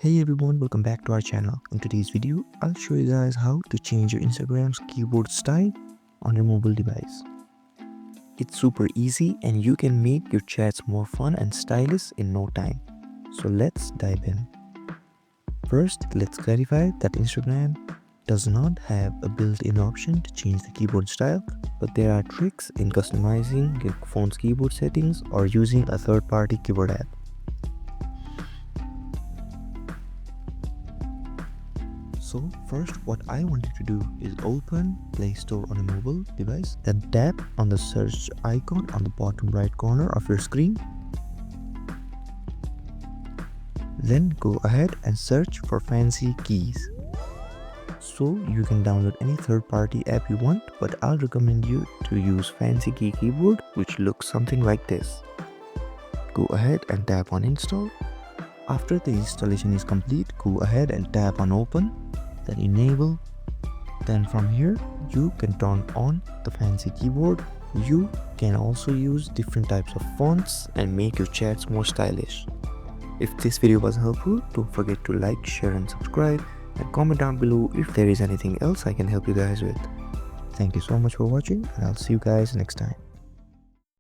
Hey everyone, welcome back to our channel. In today's video, I'll show you guys how to change your Instagram's keyboard style on your mobile device. It's super easy and you can make your chats more fun and stylish in no time. So let's dive in. First, let's clarify that Instagram does not have a built-in option to change the keyboard style, but there are tricks in customizing your phone's keyboard settings or using a third-party keyboard app. So first, what I want you to do is open Play Store on a mobile device, then tap on the search icon on the bottom right corner of your screen. Then go ahead and search for FancyKeys. So you can download any third-party app you want, but I'll recommend you to use FancyKey keyboard, which looks something like this. Go ahead and tap on install. After the installation is complete, go ahead and tap on open, then enable. Then from here you can turn on the fancy keyboard. You can also use different types of fonts and make your chats more stylish. If this video was helpful, don't forget to like, share and subscribe, and comment down below if there is anything else I can help you guys with. Thank you so much for watching, and I'll see you guys next time.